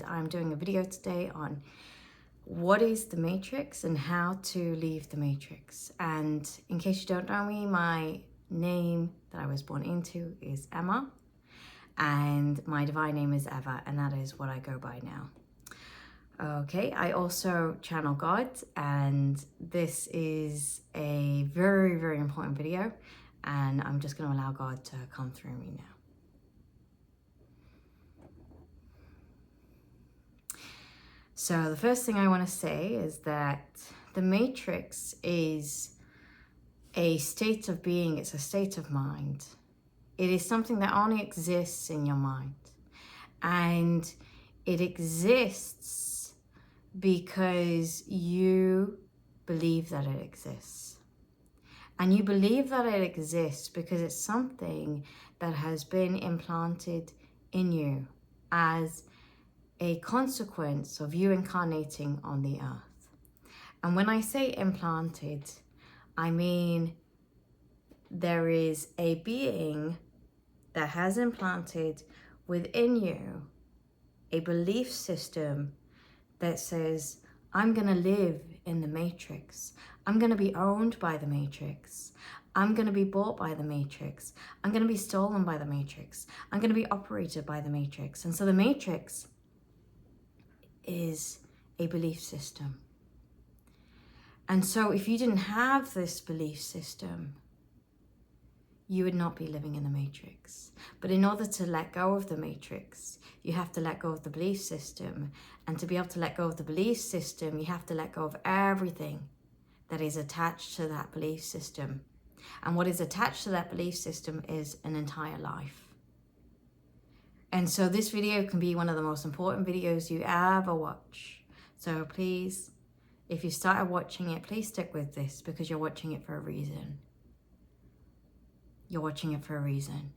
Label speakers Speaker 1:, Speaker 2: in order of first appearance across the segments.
Speaker 1: I'm doing a video today on what is the Matrix and how to leave the Matrix. And in case you don't know me, my name that I was born into is Emma, and my divine name is Eva, and that is what I go by now. Okay, I also channel God, and this is a very, very important video, and I'm just going to allow God to come through me now. So the first thing I want to say is that the Matrix is a state of being, it's a state of mind. It is something that only exists in your mind. And it exists because you believe that it exists. And you believe that it exists because it's something that has been implanted in you as a consequence of you incarnating on the earth. And when I say implanted, I mean there is a being that has implanted within you a belief system that says, I'm going to live in the Matrix. I'm going to be owned by the Matrix. I'm going to be bought by the Matrix. I'm going to be stolen by the Matrix. I'm going to be operated by the Matrix. And so the Matrix is a belief system. And so if you didn't have this belief system, you would not be living in the Matrix. But in order to let go of the Matrix, you have to let go of the belief system. And to be able to let go of the belief system, you have to let go of everything that is attached to that belief system. And what is attached to that belief system is an entire life. And so this video can be one of the most important videos you ever watch. So please, if you started watching it, please stick with this, because you're watching it for a reason. You're watching it for a reason.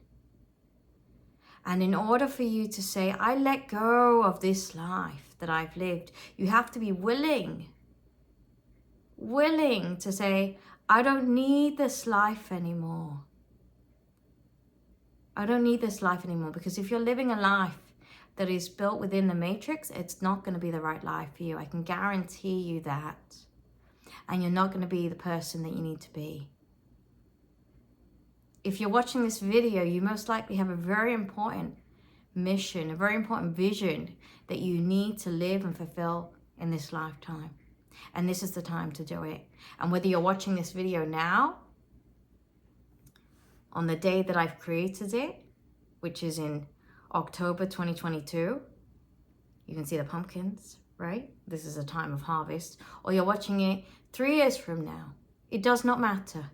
Speaker 1: And in order for you to say, I let go of this life that I've lived, you have to be willing to say, I don't need this life anymore. I don't need this life anymore, because if you're living a life that is built within the Matrix, it's not going to be the right life for you. I can guarantee you that. And you're not going to be the person that you need to be. If you're watching this video, you most likely have a very important mission, a very important vision that you need to live and fulfill in this lifetime. And this is the time to do it. And whether you're watching this video now, on the day that I've created it, which is in October 2022, you can see the pumpkins, right? This is a time of harvest. Or you're watching it 3 years from now. It does not matter.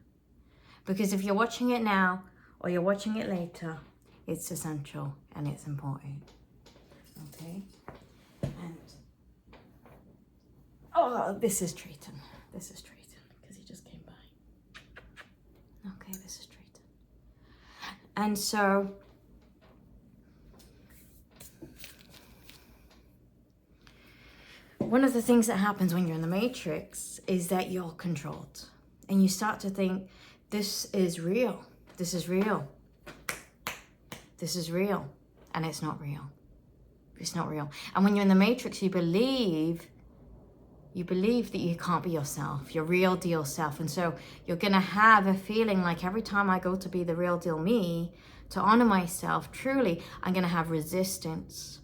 Speaker 1: Because if you're watching it now or you're watching it later, it's essential and it's important. Okay? And, oh, this is Triton. This is Triton, because he just came by. Okay, this is Triton. And so, one of the things that happens when you're in the Matrix is that you're controlled. And you start to think, this is real. This is real. This is real. And it's not real. It's not real. And when you're in the Matrix, you believe that you can't be yourself, your real deal self. And so you're going to have a feeling like every time I go to be the real deal me, to honor myself truly, I'm going to have resistance.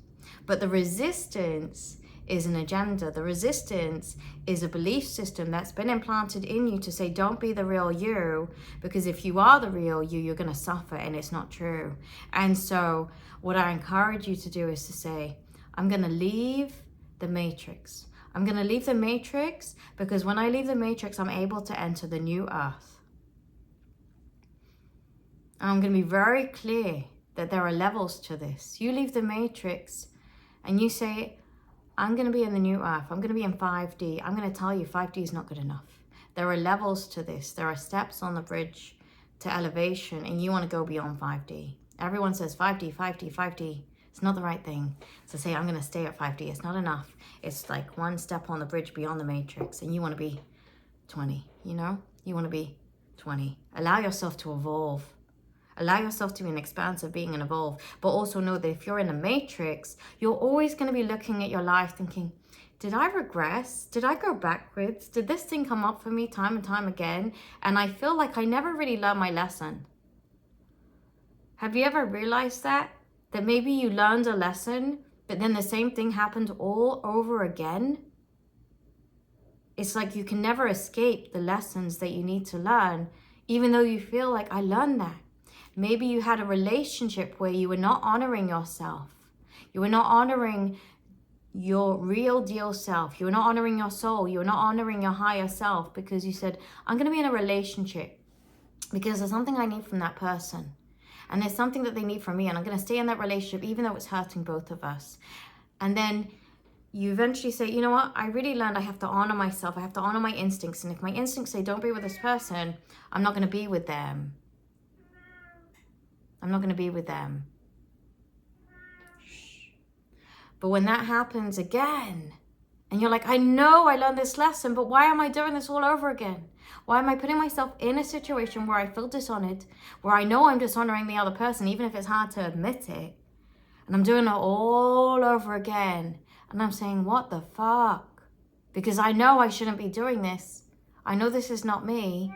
Speaker 1: But the resistance is an agenda. The resistance is a belief system that's been implanted in you to say, don't be the real you, because if you are the real you, you're going to suffer, and it's not true. And so what I encourage you to do is to say, I'm going to leave the Matrix. I'm going to leave the Matrix, because when I leave the Matrix, I'm able to enter the new earth. And I'm going to be very clear that there are levels to this. You leave the Matrix and you say, I'm going to be in the new earth. I'm going to be in 5D. I'm going to tell you 5D is not good enough. There are levels to this. There are steps on the bridge to elevation, and you want to go beyond 5D. Everyone says 5D, 5D, 5D. It's not the right thing. So say, I'm going to stay at 5D. It's not enough. It's like one step on the bridge beyond the Matrix, and you want to be 20, you know? You want to be 20. Allow yourself to evolve. Allow yourself to be an expansive being and evolve. But also know that if you're in a matrix, you're always going to be looking at your life thinking, did I regress? Did I go backwards? Did this thing come up for me time and time again? And I feel like I never really learned my lesson. Have you ever realized that? That maybe you learned a lesson, but then the same thing happened all over again? It's like you can never escape the lessons that you need to learn, even though you feel like I learned that. Maybe you had a relationship where you were not honoring yourself. You were not honoring your real deal self. You were not honoring your soul. You were not honoring your higher self because you said, I'm going to be in a relationship because there's something I need from that person. And there's something that they need from me. And I'm going to stay in that relationship even though it's hurting both of us. And then you eventually say, you know what? I really learned I have to honor myself. I have to honor my instincts. And if my instincts say, don't be with this person, I'm not going to be with them. I'm not going to be with them. But when that happens again, and you're like, I know I learned this lesson, but why am I doing this all over again? Why am I putting myself in a situation where I feel dishonored, where I know I'm dishonoring the other person, even if it's hard to admit it, and I'm doing it all over again, and I'm saying, what the fuck? Because I know I shouldn't be doing this. I know this is not me.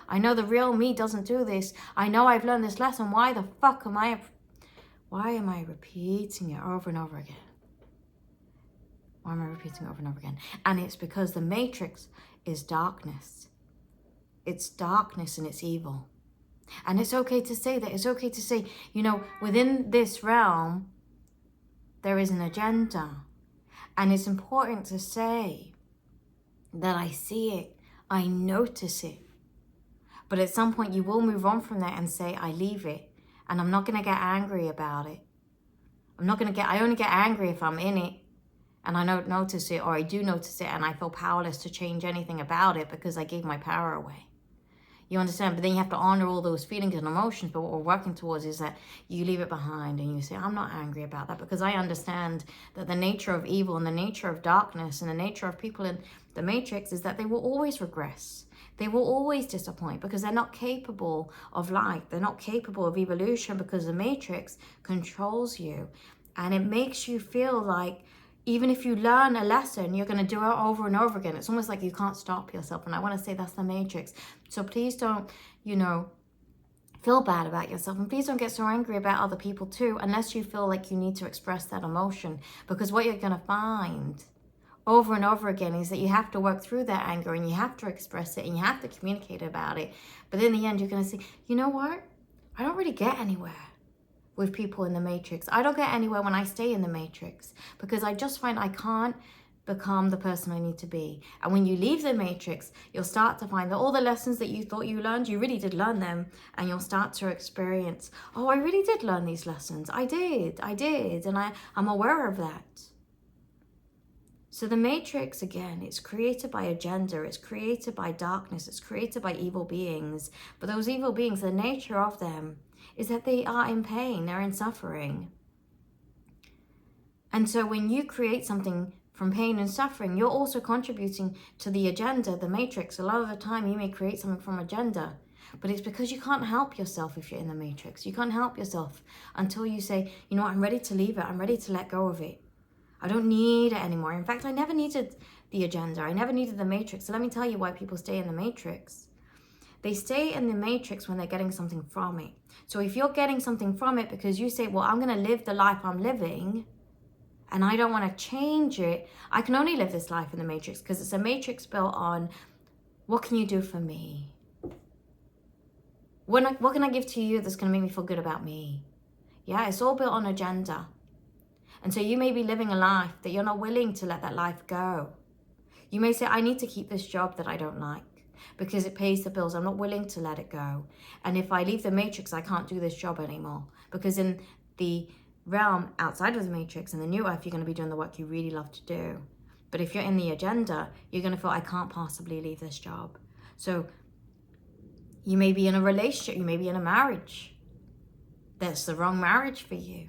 Speaker 1: I know the real me doesn't do this. I know I've learned this lesson. Why the fuck am I repeating it over and over again? Why am I repeating it over and over again? And it's because the matrix is darkness. It's darkness and it's evil. And it's okay to say that. It's okay to say, you know, within this realm, there is an agenda. And it's important to say that I see it. I notice it. But at some point you will move on from that and say, I leave it. And I'm not going to get angry about it. I only get angry if I'm in it. And I don't notice it, or I do notice it, and I feel powerless to change anything about it because I gave my power away. You understand? But then you have to honor all those feelings and emotions. But what we're working towards is that you leave it behind and you say, I'm not angry about that because I understand that the nature of evil and the nature of darkness and the nature of people in the matrix is that they will always regress. They will always disappoint because they're not capable of light. They're not capable of evolution because the matrix controls you. And it makes you feel like even if you learn a lesson, you're going to do it over and over again. It's almost like you can't stop yourself. And I want to say that's the matrix. So please don't, feel bad about yourself. And please don't get so angry about other people too, unless you feel like you need to express that emotion. Because what you're going to find over and over again is that you have to work through that anger and you have to express it and you have to communicate about it. But in the end, you're going to say, you know what? I don't really get anywhere with people in the matrix. I don't get anywhere when I stay in the matrix because I just find I can't become the person I need to be. And when you leave the matrix, you'll start to find that all the lessons that you thought you learned, you really did learn them, and you'll start to experience, oh, I really did learn these lessons. I did, and I'm aware of that. So the matrix, again, it's created by agenda, it's created by darkness, it's created by evil beings. But those evil beings, the nature of them is that they are in pain, they're in suffering. And so when you create something from pain and suffering, you're also contributing to the agenda, the matrix. A lot of the time you may create something from agenda, but it's because you can't help yourself if you're in the matrix. You can't help yourself until you say, you know what, I'm ready to leave it. I'm ready to let go of it. I don't need it anymore. In fact, I never needed the agenda. I never needed the matrix. So let me tell you why people stay in the matrix. They stay in the matrix when they're getting something from it. So if you're getting something from it because you say, well, I'm going to live the life I'm living and I don't want to change it, I can only live this life in the matrix because it's a matrix built on, what can you do for me? What can I give to you that's going to make me feel good about me? Yeah, it's all built on agenda. And so you may be living a life that you're not willing to let that life go. You may say, I need to keep this job that I don't like because it pays the bills. I'm not willing to let it go. And if I leave the matrix, I can't do this job anymore. Because in the realm outside of the matrix, in the new earth, you're going to be doing the work you really love to do. But if you're in the agenda, you're going to feel, I can't possibly leave this job. So you may be in a relationship, you may be in a marriage. That's the wrong marriage for you.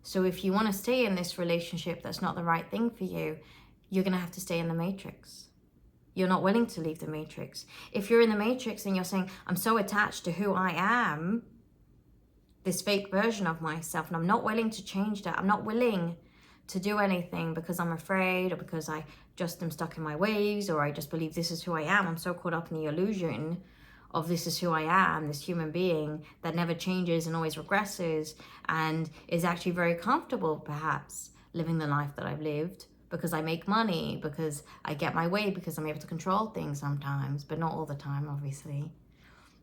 Speaker 1: So if you want to stay in this relationship that's not the right thing for you, you're going to have to stay in the matrix. You're not willing to leave the matrix. If you're in the matrix and you're saying, I'm so attached to who I am, this fake version of myself, and I'm not willing to change that. I'm not willing to do anything because I'm afraid, or because I just am stuck in my ways, or I just believe this is who I am. I'm so caught up in the illusion of this is who I am, this human being that never changes and always regresses, and is actually very comfortable perhaps living the life that I've lived because I make money, because I get my way, because I'm able to control things sometimes, but not all the time, obviously.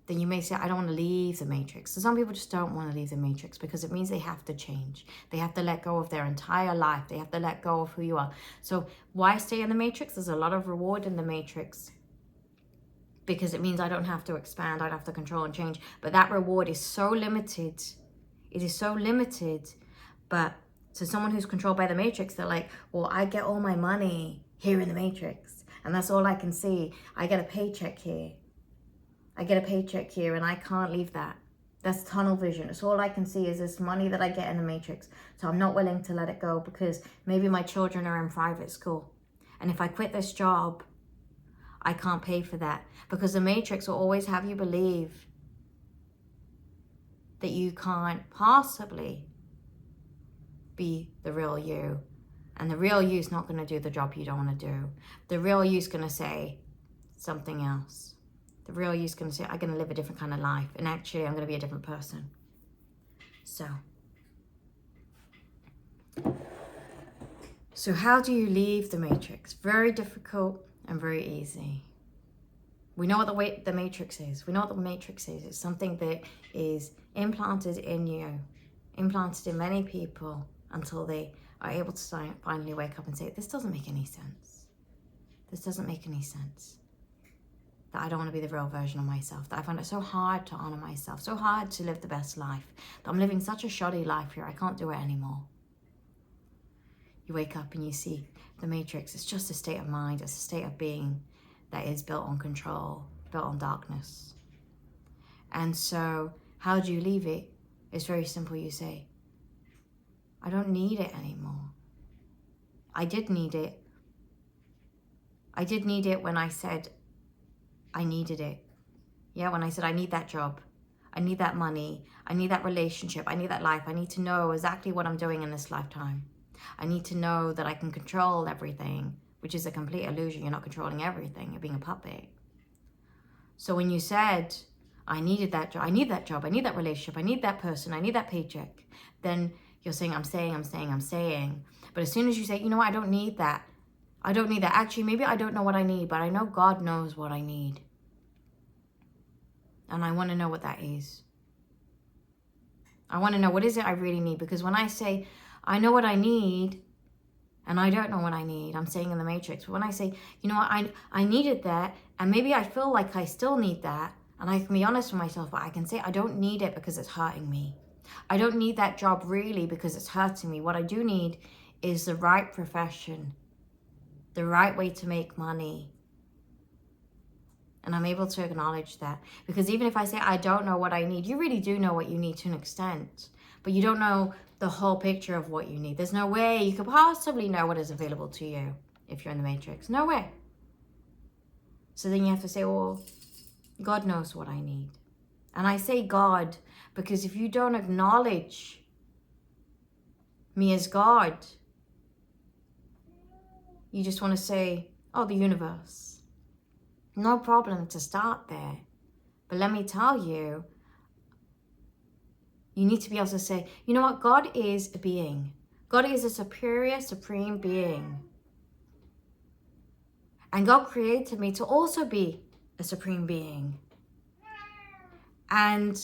Speaker 1: Then you may say, I don't want to leave the matrix. So some people just don't want to leave the matrix because it means they have to change. They have to let go of their entire life. They have to let go of who you are. So why stay in the matrix? There's a lot of reward in the matrix because it means I don't have to expand. I don't have to control and change. But that reward is so limited. It is so limited. But to someone who's controlled by the matrix, they're like, well, I get all my money here in the matrix. And that's all I can see. I get a paycheck here. I get a paycheck here and I can't leave that. That's tunnel vision. It's all I can see is this money that I get in the matrix. So I'm not willing to let it go because maybe my children are in private school. And if I quit this job, I can't pay for that. Because the matrix will always have you believe that you can't possibly be the real you. And the real you is not going to do the job you don't want to do. The real you is going to say something else. The real you is going to say, I'm going to live a different kind of life. And actually, I'm going to be a different person. So how do you leave the matrix? Very difficult and very easy. We know what the matrix is. We know what the matrix is. It's something that is implanted in you, implanted in many people until they are able to finally wake up and say, this doesn't make any sense. This doesn't make any sense. That I don't want to be the real version of myself, that I find it so hard to honor myself, so hard to live the best life, that I'm living such a shoddy life here, I can't do it anymore. You wake up and you see the matrix. It's just a state of mind, it's a state of being that is built on control, built on darkness. And so how do you leave it? It's very simple. You say, I don't need it anymore. I did need it. I did need it when I said I needed it. Yeah, when I said I need that job, I need that money, I need that relationship, I need that life. I need to know exactly what I'm doing in this lifetime. I need to know that I can control everything, which is a complete illusion. You're not controlling everything. You're being a puppet. So when you said, I needed that job, I need that job, I need that relationship, I need that person, I need that paycheck, then you're saying, I'm saying. But as soon as you say, you know what, I don't need that. I don't need that. Actually, maybe I don't know what I need, but I know God knows what I need. And I want to know what that is. I want to know, what is it I really need? Because when I say, I know what I need, and I don't know what I need, I'm saying in the matrix. But when I say, you know what, I needed that, and maybe I feel like I still need that, and I can be honest with myself, but I can say I don't need it because it's hurting me. I don't need that job really because it's hurting me. What I do need is the right profession, the right way to make money. And I'm able to acknowledge that. Because even if I say I don't know what I need, you really do know what you need to an extent. But you don't know the whole picture of what you need. There's no way you could possibly know what is available to you if you're in the matrix. No way. So then you have to say, well, God knows what I need. And I say God because if you don't acknowledge me as God, you just want to say, oh, the universe. No problem to start there. But let me tell you, you need to be able to say, you know what? God is a being. God is a superior, supreme being. And God created me to also be a supreme being. And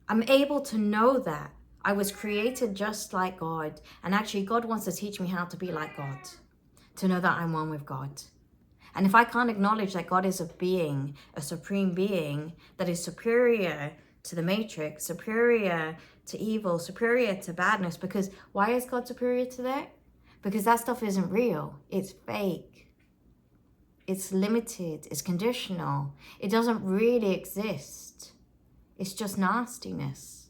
Speaker 1: I'm able to know that. I was created just like God. And actually, God wants to teach me how to be like God. To know that I'm one with God. And if I can't acknowledge that God is a being, a supreme being that is superior to the matrix, superior to evil, superior to badness, because why is God superior to that? Because that stuff isn't real. It's fake. It's limited. It's conditional. It doesn't really exist. It's just nastiness.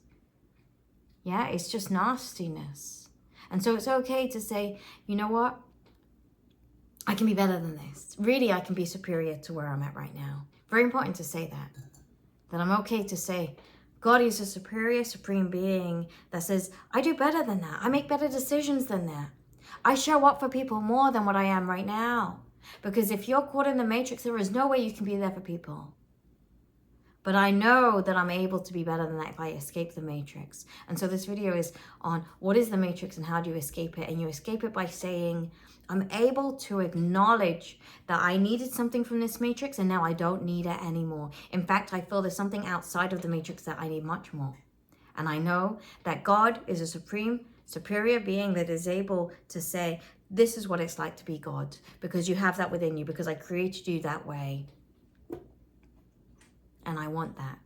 Speaker 1: Yeah, it's just nastiness. And so it's okay to say, you know what? I can be better than this. Really, I can be superior to where I'm at right now. Very important to say that. That I'm okay to say, God is a superior, supreme being that says, I do better than that. I make better decisions than that. I show up for people more than what I am right now. Because if you're caught in the matrix, there is no way you can be there for people. But I know that I'm able to be better than that if I escape the matrix. And so this video is on what is the matrix and how do you escape it? And you escape it by saying, I'm able to acknowledge that I needed something from this matrix and now I don't need it anymore. In fact, I feel there's something outside of the matrix that I need much more. And I know that God is a supreme, superior being that is able to say, this is what it's like to be God, because you have that within you, because I created you that way. And I want that.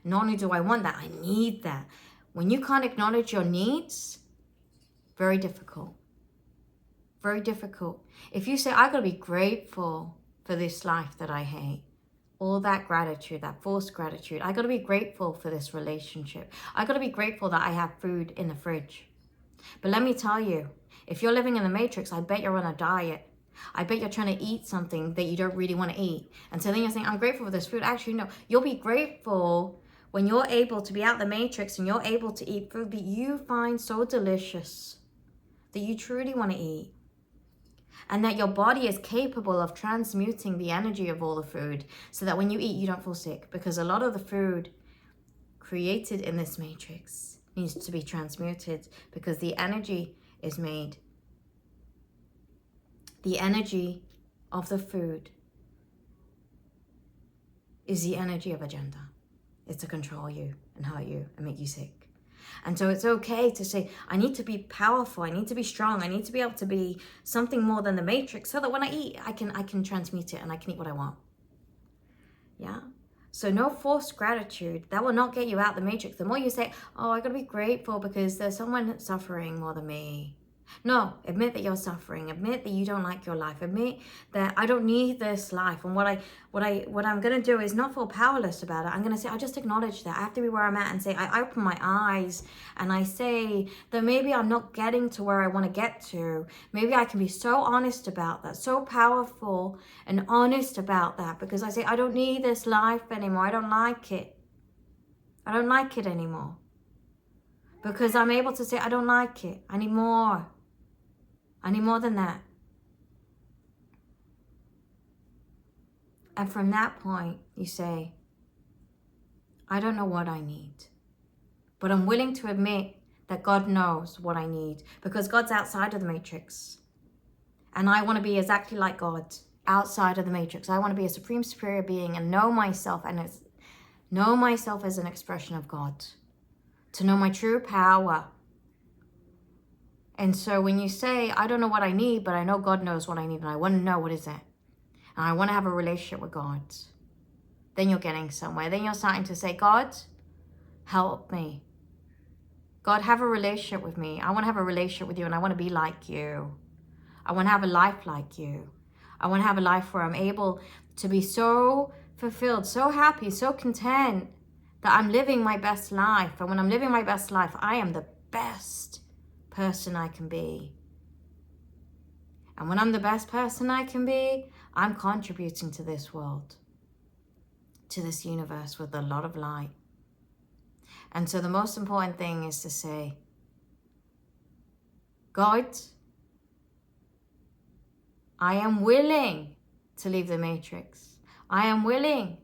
Speaker 1: Not only do I want that, I need that. When you can't acknowledge your needs, very difficult. Very difficult. If you say, I gotta be grateful for this life that I hate, all that gratitude, that false gratitude, I gotta be grateful for this relationship. I gotta be grateful that I have food in the fridge. But let me tell you, if you're living in the matrix, I bet you're on a diet. I bet you're trying to eat something that you don't really want to eat. And so then you're saying, I'm grateful for this food. Actually, no, you'll be grateful when you're able to be out the matrix and you're able to eat food that you find so delicious that you truly want to eat. And that your body is capable of transmuting the energy of all the food so that when you eat, you don't fall sick. Because a lot of the food created in this matrix needs to be transmuted because the energy is made. The energy of the food is the energy of agenda. It's to control you and hurt you and make you sick. And so it's okay to say, I need to be powerful, I need to be strong, I need to be able to be something more than the matrix so that when I eat, I can transmute it and I can eat what I want. Yeah? So no forced gratitude. That will not get you out the matrix. The more you say, oh, I gotta be grateful because there's someone suffering more than me. No, admit that you're suffering. Admit that you don't like your life. Admit that I don't need this life. And what I'm gonna do is not feel powerless about it. I'm gonna say, I just acknowledge that. I have to be where I'm at and say, I open my eyes and I say that maybe I'm not getting to where I want to get to. Maybe I can be so honest about that, so powerful and honest about that, because I say, I don't need this life anymore. I don't like it. I don't like it anymore. Because I'm able to say, I don't like it. I need more. I need more than that. And from that point, you say, I don't know what I need, but I'm willing to admit that God knows what I need because God's outside of the matrix. And I want to be exactly like God, outside of the matrix. I want to be a supreme superior being and know myself as an expression of God, to know my true power. And so when you say, I don't know what I need, but I know God knows what I need, and I want to know what is it, and I want to have a relationship with God, then you're getting somewhere. Then you're starting to say, God, help me. God, have a relationship with me. I want to have a relationship with you, and I want to be like you. I want to have a life like you. I want to have a life where I'm able to be so fulfilled, so happy, so content that I'm living my best life. And when I'm living my best life, I am the best person I can be. And when I'm the best person I can be, I'm contributing to this world, to this universe with a lot of light. And so the most important thing is to say, God, I am willing to leave the matrix. I am willing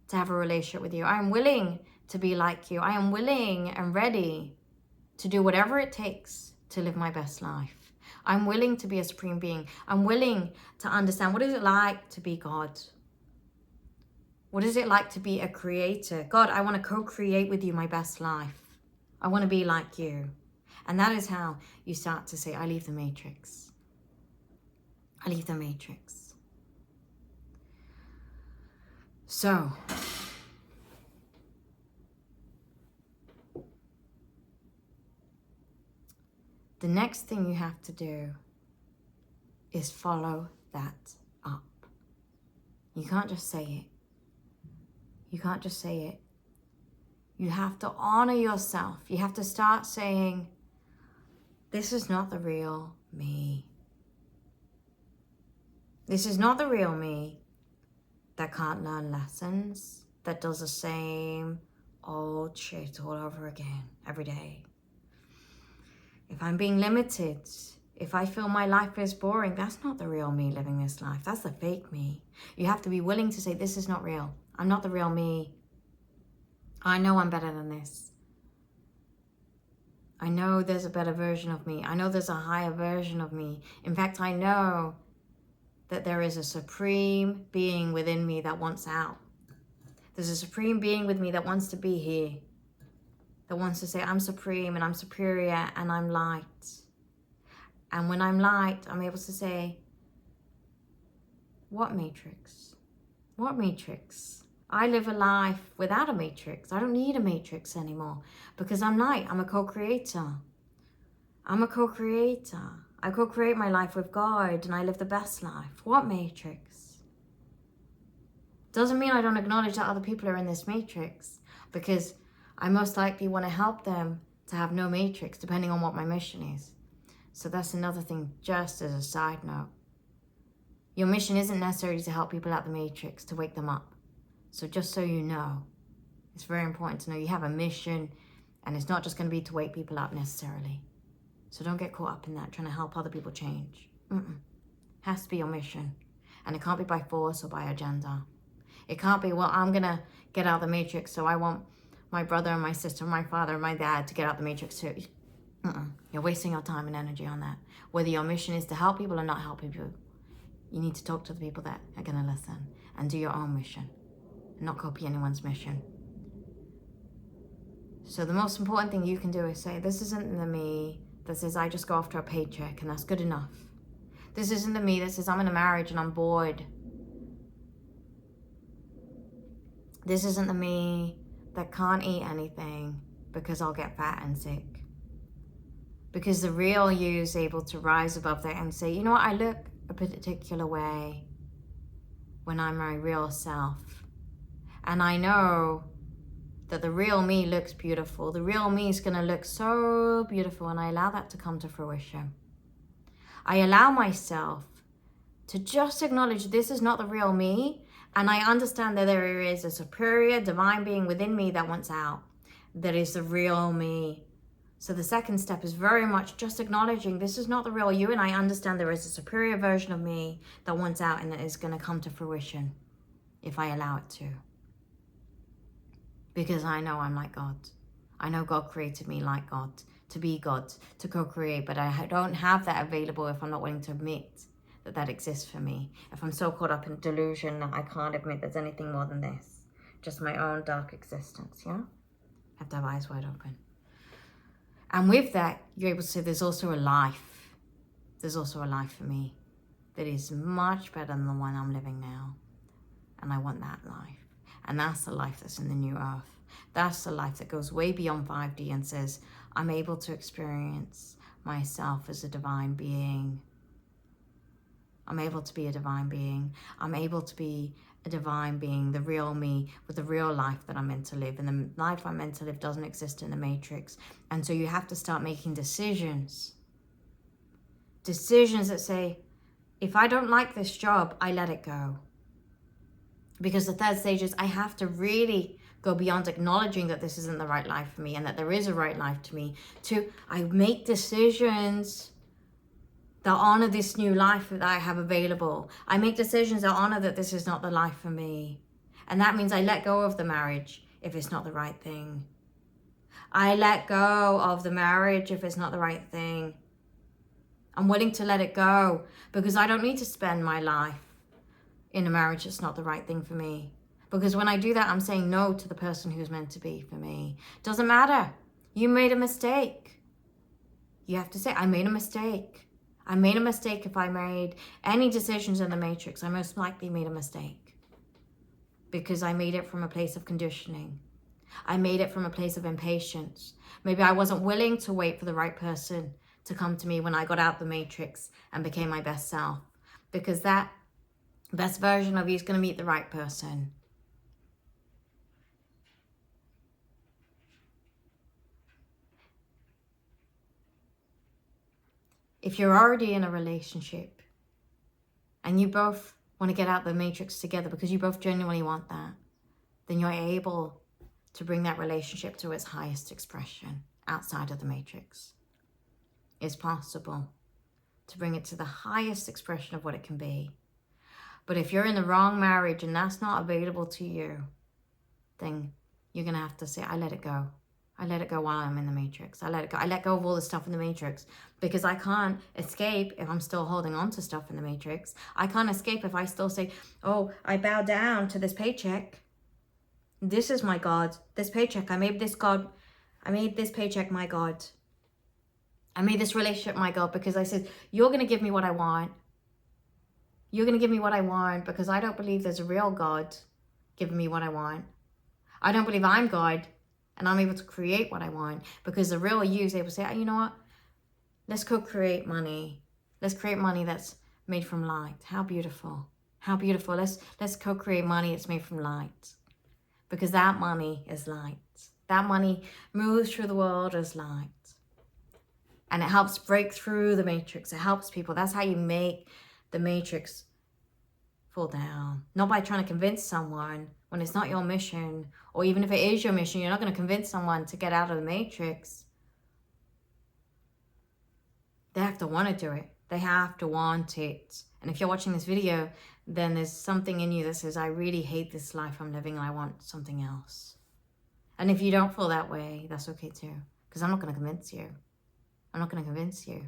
Speaker 1: to have a relationship with you. I am willing to be like you. I am willing and ready to do whatever it takes to live my best life. I'm willing to be a supreme being. I'm willing to understand what is it like to be God. What is it like to be a creator? God, I want to co-create with you my best life. I want to be like you. And that is how you start to say, I leave the matrix. I leave the matrix. So, the next thing you have to do is follow that up. You can't just say it. You can't just say it. You have to honor yourself. You have to start saying, this is not the real me. This is not the real me that can't learn lessons, that does the same old shit all over again every day. If I'm being limited, if I feel my life is boring, that's not the real me living this life. That's the fake me. You have to be willing to say, this is not real. I'm not the real me. I know I'm better than this. I know there's a better version of me. I know there's a higher version of me. In fact, I know that there is a supreme being within me that wants out. There's a supreme being with me that wants to be here. That wants to say, I'm supreme and I'm superior and I'm light. And when I'm light, I'm able to say, what matrix? What matrix? I live a life without a matrix. I don't need a matrix anymore because I'm light. I'm a co-creator. I'm a co-creator. I co-create my life with God and I live the best life. What matrix? Doesn't mean I don't acknowledge that other people are in this matrix, because I most likely want to help them to have no matrix depending on what my mission is. So that's another thing, just as a side note. Your mission isn't necessarily to help people out the matrix, to wake them up. So just so you know, it's very important to know you have a mission, and it's not just going to be to wake people up necessarily. So don't get caught up in that, trying to help other people change. Has to be your mission. And it can't be by force or by agenda. It can't be, well, I'm going to get out of the matrix, so I want my brother and my sister, my father and my dad to get out the matrix too. You're wasting your time and energy on that. Whether your mission is to help people or not help people, you need to talk to the people that are going to listen and do your own mission, not copy anyone's mission. So the most important thing you can do is say, this isn't the me that says I just go after a paycheck and that's good enough. This isn't the me that says I'm in a marriage and I'm bored. This isn't the me that can't eat anything because I'll get fat and sick. Because the real you is able to rise above that and say, you know what, I look a particular way when I'm my real self. And I know that the real me looks beautiful. The real me is going to look so beautiful, and I allow that to come to fruition. I allow myself to just acknowledge this is not the real me, and I understand that there is a superior divine being within me that wants out. That is the real me. So the second step is very much just acknowledging this is not the real you, and I understand there is a superior version of me that wants out and that is going to come to fruition if I allow it to. Because I know I'm like God. I know God created me like God, to be God, to co-create, but I don't have that available if I'm not willing to admit that that exists for me. If I'm so caught up in delusion that I can't admit there's anything more than this. Just my own dark existence, yeah? Have to have eyes wide open. And with that, you're able to say there's also a life. There's also a life for me that is much better than the one I'm living now. And I want that life. And that's the life that's in the new earth. That's the life that goes way beyond 5D and says, I'm able to experience myself as a divine being. I'm able to be a divine being. I'm able to be a divine being, the real me, with the real life that I'm meant to live. And the life I'm meant to live doesn't exist in the matrix. And so you have to start making decisions. Decisions that say, if I don't like this job, I let it go. Because the third stage is I have to really go beyond acknowledging that this isn't the right life for me and that there is a right life to me. I make decisions that honor this new life that I have available. I make decisions that honor that this is not the life for me. And that means I let go of the marriage if it's not the right thing. I let go of the marriage if it's not the right thing. I'm willing to let it go because I don't need to spend my life in a marriage that's not the right thing for me. Because when I do that, I'm saying no to the person who's meant to be for me. Doesn't matter. You made a mistake. You have to say, I made a mistake. I made a mistake. If I made any decisions in the matrix, I most likely made a mistake. Because I made it from a place of conditioning. I made it from a place of impatience. Maybe I wasn't willing to wait for the right person to come to me when I got out the matrix and became my best self. Because that best version of you is going to meet the right person. If you're already in a relationship and you both want to get out the matrix together because you both genuinely want that, then you're able to bring that relationship to its highest expression outside of the matrix. It's possible to bring it to the highest expression of what it can be. But if you're in the wrong marriage and that's not available to you, then you're going to have to say, I let it go. I let it go while I'm in the matrix. I let it go. I let go of all the stuff in the matrix because I can't escape if I'm still holding on to stuff in the matrix. I can't escape if I still say, oh, I bow down to this paycheck. This is my God. This paycheck. I made this God. I made this paycheck my God. I made this relationship my God because I said, you're going to give me what I want. You're going to give me what I want because I don't believe there's a real God giving me what I want. I don't believe I'm God and I'm able to create what I want because the real you is able to say, oh, you know what? Let's co-create money. Let's create money that's made from light. How beautiful. How beautiful. Let's co-create money that's made from light because that money is light. That money moves through the world as light. And it helps break through the matrix. It helps people. That's how you make the matrix fall down. Not by trying to convince someone when it's not your mission. Or even if it is your mission, you're not going to convince someone to get out of the matrix. They have to want to do it. They have to want it. And if you're watching this video, then there's something in you that says, I really hate this life I'm living and I want something else. And if you don't feel that way, that's okay too. Because I'm not going to convince you. I'm not going to convince you.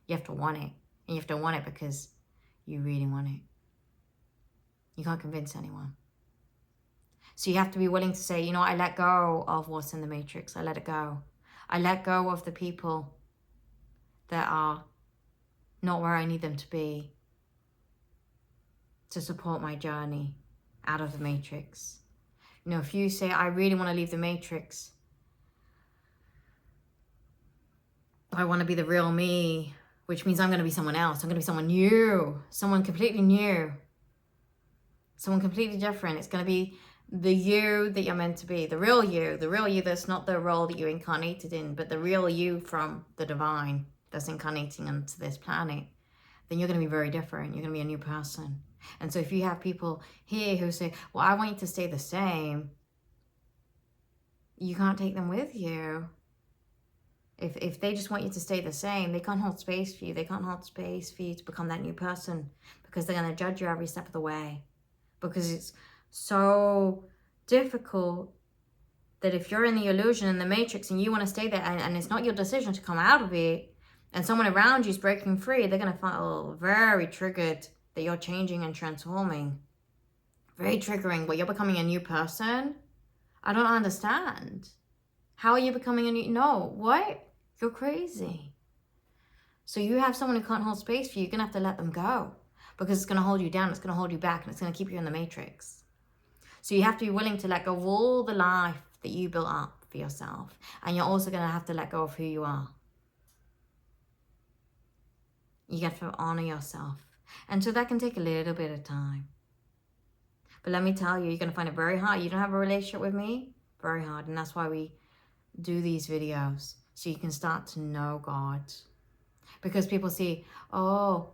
Speaker 1: You have to want it. And you have to want it because you really want it. You can't convince anyone. So you have to be willing to say, you know, I let go of what's in the matrix. I let it go. I let go of the people that are not where I need them to be to support my journey out of the matrix. You know, if you say, I really want to leave the matrix, I want to be the real me, which means I'm going to be someone else. I'm going to be someone new, someone completely new, someone completely different. It's going to be the you that you're meant to be, the real you that's not the role that you incarnated in, but the real you from the divine that's incarnating onto this planet. Then you're going to be very different. You're going to be a new person. And so if you have people here who say, well, I want you to stay the same, you can't take them with you. If they just want you to stay the same, they can't hold space for you. They can't hold space for you to become that new person because they're going to judge you every step of the way. Because it's so difficult that if you're in the illusion, in the matrix, and you want to stay there, and it's not your decision to come out of it, and someone around you is breaking free, they're going to feel very triggered that you're changing and transforming. Very triggering, but you're becoming a new person. I don't understand. How are you becoming a new... No, what? You're crazy. So you have someone who can't hold space for you. You're going to have to let them go because it's going to hold you down. It's going to hold you back and it's going to keep you in the matrix. So you have to be willing to let go of all the life that you built up for yourself. And you're also going to have to let go of who you are. You have to honor yourself. And so that can take a little bit of time. But let me tell you, you're going to find it very hard. You don't have a relationship with me? Very hard. And that's why we do these videos. So you can start to know God. Because people see, oh,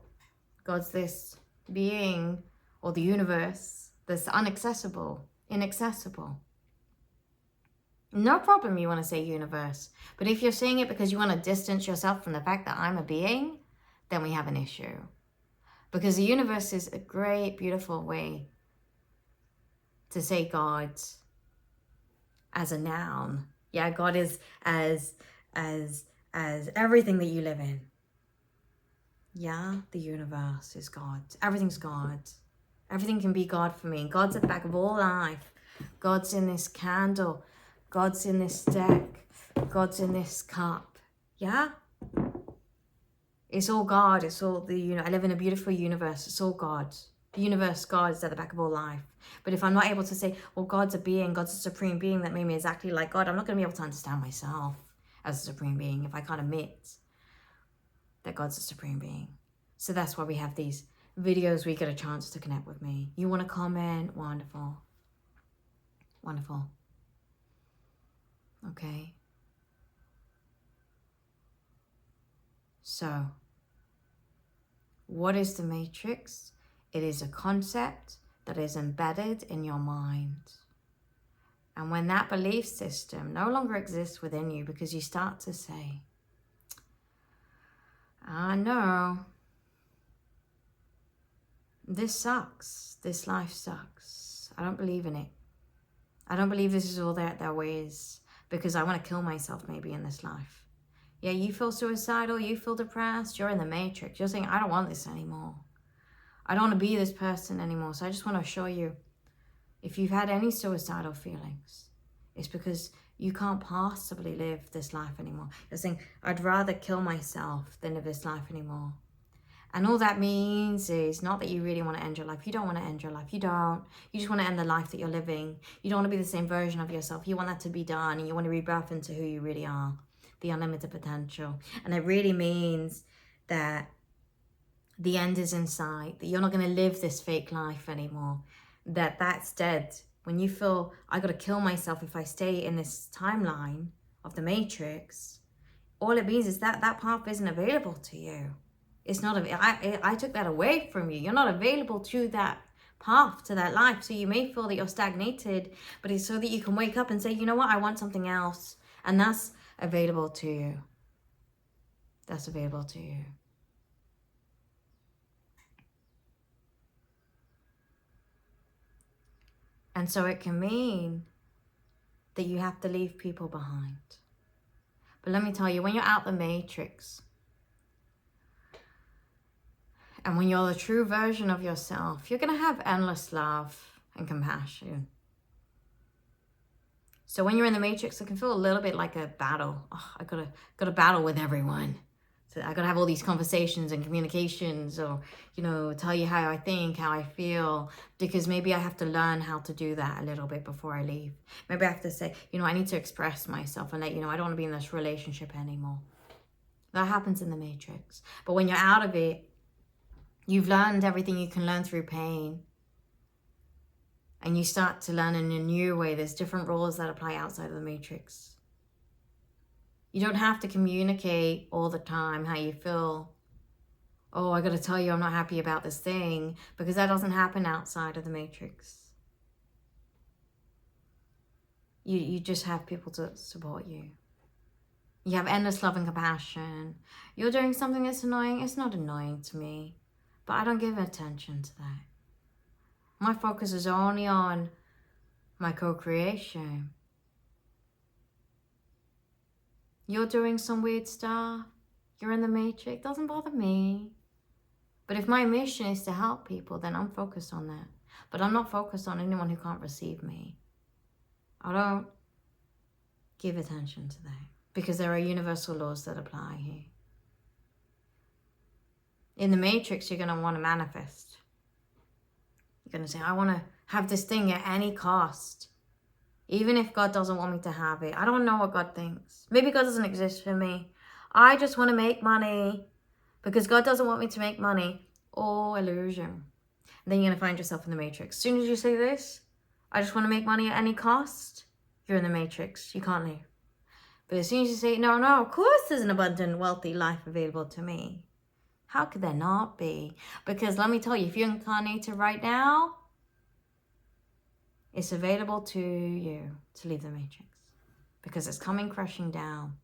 Speaker 1: God's this being or the universe that's inaccessible. No problem you want to say universe. But if you're saying it because you want to distance yourself from the fact that I'm a being, then we have an issue. Because the universe is a great, beautiful way to say God as a noun. Yeah, God is as everything that you live in. Yeah, the universe is God. Everything's God. Everything can be God for me. God's at the back of all life. God's in this candle. God's in this deck. God's in this cup. Yeah? It's all God. It's all I live in a beautiful universe. It's all God. The universe, God, is at the back of all life. But if I'm not able to say, well, God's a being, God's a supreme being that made me exactly like God, I'm not going to be able to understand myself as a supreme being if I can't admit that God's a supreme being. So that's why we have these videos where you get a chance to connect with me. You want to comment? Wonderful. Wonderful. Okay. So, what is the matrix? It is a concept that is embedded in your mind. And when that belief system no longer exists within you, because you start to say, I know, this sucks. This life sucks. I don't believe in it. I don't believe this is all there is, because I want to kill myself maybe in this life. Yeah, you feel suicidal, you feel depressed, you're in the matrix. You're saying, I don't want this anymore. I don't want to be this person anymore. So I just want to assure you, if you've had any suicidal feelings, it's because you can't possibly live this life anymore. You're saying, I'd rather kill myself than live this life anymore. And all that means is not that you really want to end your life. You don't want to end your life. You don't. You just want to end the life that you're living. You don't want to be the same version of yourself. You want that to be done, and you want to rebirth into who you really are, the unlimited potential. And it really means that the end is in sight, that you're not going to live this fake life anymore, that's dead. When you feel, I got to kill myself if I stay in this timeline of the matrix, all it means is that that path isn't available to you. It's not, I took that away from you. You're not available to that path, to that life. So you may feel that you're stagnated, but it's so that you can wake up and say, you know what, I want something else. And that's available to you. That's available to you. And so it can mean that you have to leave people behind. But let me tell you, when you're out the matrix, and when you're the true version of yourself, you're going to have endless love and compassion. So when you're in the matrix, it can feel a little bit like a battle. Oh, I gotta battle with everyone. So I gotta have all these conversations and communications, or, you know, tell you how I think, how I feel, because maybe I have to learn how to do that a little bit before I leave. Maybe I have to say, you know, I need to express myself and let you know I don't want to be in this relationship anymore. That happens in the matrix. But when you're out of it, you've learned everything you can learn through pain. And you start to learn in a new way. There's different rules that apply outside of the matrix. You don't have to communicate all the time how you feel. Oh, I got to tell you I'm not happy about this thing, because that doesn't happen outside of the matrix. You just have people to support you. You have endless love and compassion. You're doing something that's annoying. It's not annoying to me, but I don't give attention to that. My focus is only on my co-creation. You're doing some weird stuff. You're in the matrix. Doesn't bother me. But if my mission is to help people, then I'm focused on that. But I'm not focused on anyone who can't receive me. I don't give attention to that, because there are universal laws that apply here. In the matrix, you're going to want to manifest. You're going to say, I want to have this thing at any cost. Even if God doesn't want me to have it. I don't know what God thinks. Maybe God doesn't exist for me. I just want to make money because God doesn't want me to make money. All illusion. And then you're going to find yourself in the matrix. As soon as you say this, I just want to make money at any cost, you're in the matrix. You can't leave. But as soon as you say, no, of course there's an abundant, wealthy life available to me. How could there not be? Because let me tell you, if you're incarnated right now, it's available to you to leave the matrix, because it's coming crashing down.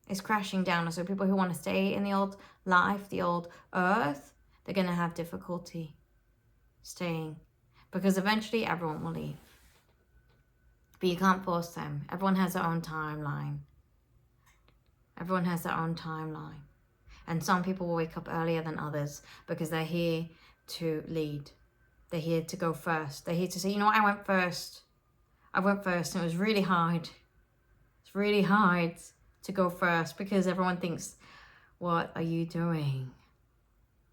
Speaker 1: It's crashing down. So people who want to stay in the old life, the old earth, they're going to have difficulty staying, because eventually everyone will leave. But you can't force them. Everyone has their own timeline. Everyone has their own timeline. And some people will wake up earlier than others because they're here to lead. They're here to go first. They're here to say, you know what, I went first. And it was really hard. It's really hard to go first, because everyone thinks, what are you doing?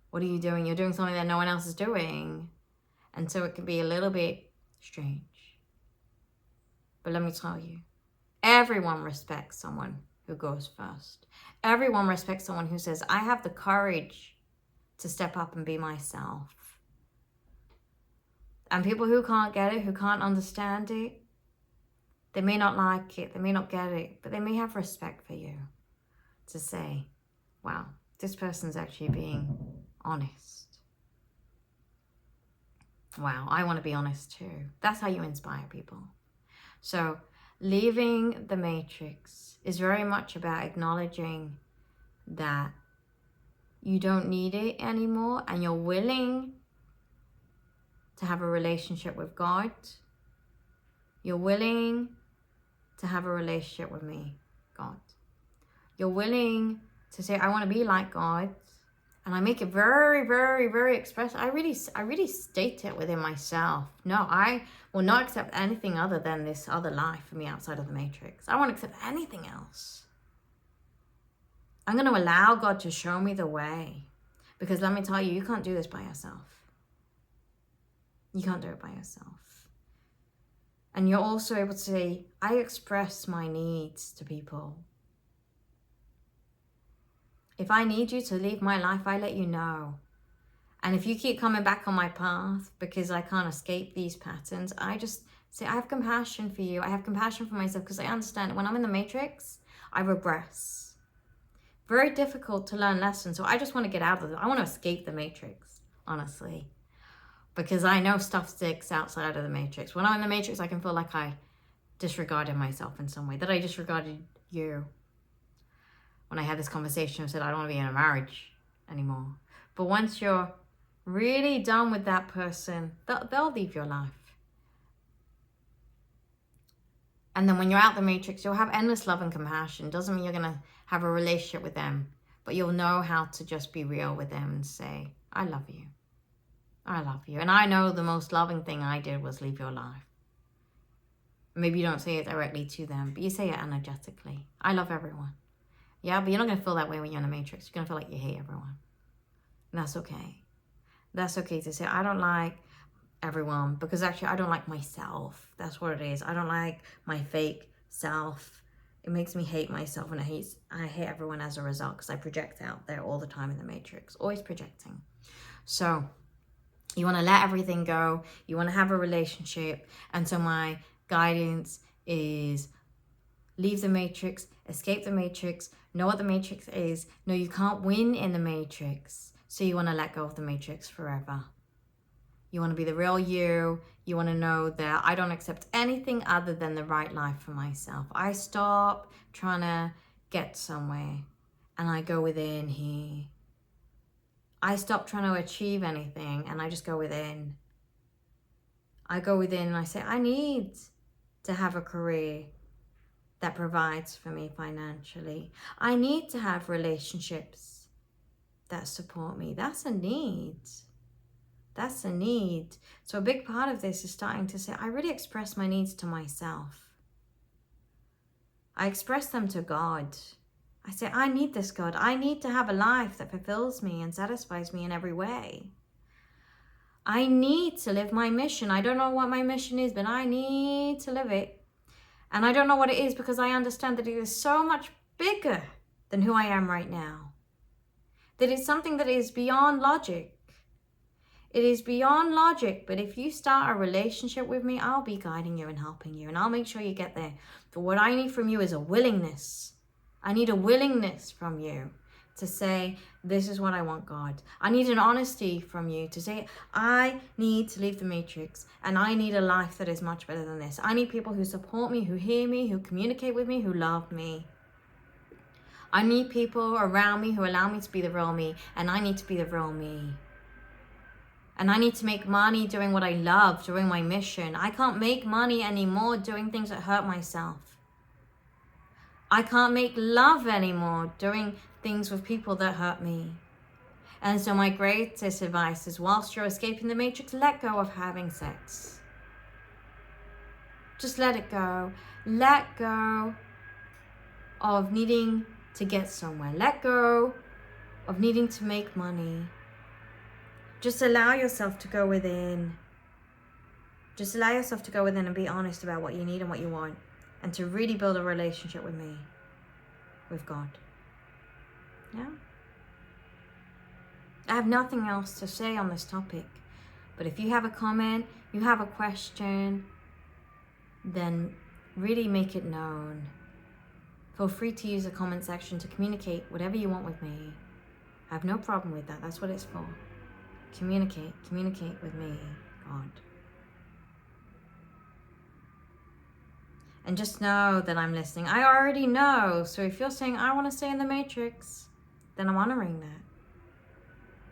Speaker 1: What are you doing? You're doing something that no one else is doing. And so it can be a little bit strange. But let me tell you, everyone respects someone who goes first. Everyone respects someone who says, I have the courage to step up and be myself. And people who can't get it, who can't understand it, they may not like it, they may not get it, but they may have respect for you to say, wow, this person's actually being honest. Wow, I want to be honest too. That's how you inspire people. So leaving the matrix is very much about acknowledging that you don't need it anymore, and you're willing to have a relationship with God. You're willing to have a relationship with me, God. You're willing to say, I want to be like God. And I make it very, very, very express. I really state it within myself. No, I will not accept anything other than this other life for me outside of the matrix. I won't accept anything else. I'm going to allow God to show me the way. Because let me tell you, you can't do this by yourself. You can't do it by yourself. And you're also able to say, I express my needs to people. If I need you to leave my life, I let you know. And if you keep coming back on my path because I can't escape these patterns, I just say, I have compassion for you. I have compassion for myself because I understand when I'm in the matrix, I regress. Very difficult to learn lessons. So I just want to get out of it. I want to escape the matrix, honestly. Because I know stuff sticks outside of the matrix. When I'm in the matrix, I can feel like I disregarded myself in some way. That I disregarded you. When I had this conversation, I said, I don't want to be in a marriage anymore. But once you're really done with that person, they'll leave your life. And then when you're out the matrix, you'll have endless love and compassion. Doesn't mean you're going to have a relationship with them. But you'll know how to just be real with them and say, I love you. I love you. And I know the most loving thing I did was leave your life. Maybe you don't say it directly to them, but you say it energetically. I love everyone. Yeah, but you're not going to feel that way when you're in the matrix. You're going to feel like you hate everyone. And that's okay. That's okay to say, I don't like everyone, because actually I don't like myself. That's what it is. I don't like my fake self. It makes me hate myself, and I hate everyone as a result, because I project out there all the time in the matrix. Always projecting. So you want to let everything go. You want to have a relationship. And so my guidance is leave the matrix, escape the matrix, know what the matrix is. No, you can't win in the matrix. So you want to let go of the matrix forever. You want to be the real you. You want to know that I don't accept anything other than the right life for myself. I stop trying to get somewhere and I go within here. I stop trying to achieve anything and I just go within. I go within and I say, I need to have a career that provides for me financially. I need to have relationships that support me. That's a need. That's a need. So a big part of this is starting to say, I really express my needs to myself. I express them to God. I say, I need this, God. I need to have a life that fulfills me and satisfies me in every way. I need to live my mission. I don't know what my mission is, but I need to live it. And I don't know what it is because I understand that it is so much bigger than who I am right now. That it's something that is beyond logic. It is beyond logic, but if you start a relationship with me, I'll be guiding you and helping you, and I'll make sure you get there. But what I need from you is a willingness. I need a willingness from you to say, this is what I want, God. I need an honesty from you to say, I need to leave the matrix, and I need a life that is much better than this. I need people who support me, who hear me, who communicate with me, who love me. I need people around me who allow me to be the real me, and I need to be the real me. And I need to make money doing what I love, doing my mission. I can't make money anymore doing things that hurt myself. I can't make love anymore doing things with people that hurt me. And so my greatest advice is, whilst you're escaping the matrix, let go of having sex. Just let it go. Let go of needing to get somewhere. Let go of needing to make money. Just allow yourself to go within. Just allow yourself to go within and be honest about what you need and what you want. And to really build a relationship with me. With God. Yeah? I have nothing else to say on this topic. But if you have a comment, you have a question, then really make it known. Feel free to use the comment section to communicate whatever you want with me. I have no problem with that. That's what it's for. Communicate with me, God. And just know that I'm listening. I already know. So if you're saying, I want to stay in the matrix, then I'm honoring that.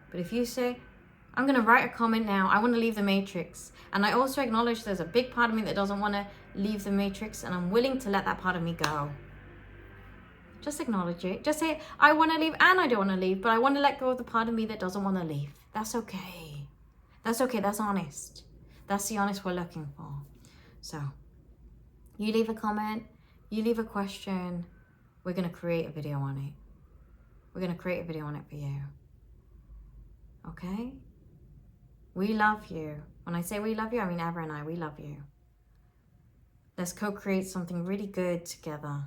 Speaker 1: But if you say, I'm going to write a comment now, I want to leave the matrix. And I also acknowledge there's a big part of me that doesn't want to leave the matrix, and I'm willing to let that part of me go. Just acknowledge it. Just say, I want to leave and I don't want to leave, but I want to let go of the part of me that doesn't want to leave. That's okay. That's okay. That's honest. That's the honest we're looking for. So you leave a comment, you leave a question, we're going to create a video on it. We're going to create a video on it for you. Okay? We love you. When I say we love you, I mean Eva and I, we love you. Let's co-create something really good together.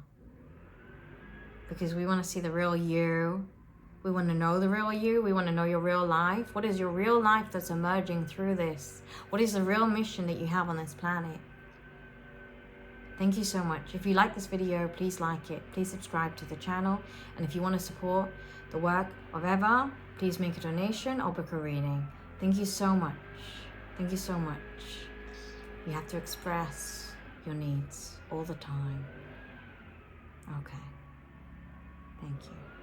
Speaker 1: Because we want to see the real you. We want to know the real you. We want to know your real life. What is your real life that's emerging through this? What is the real mission that you have on this planet? Thank you so much. If you like this video, please like it. Please subscribe to the channel. And if you want to support the work of Eva, please make a donation or book a reading. Thank you so much. Thank you so much. You have to express your needs all the time. Okay. Thank you.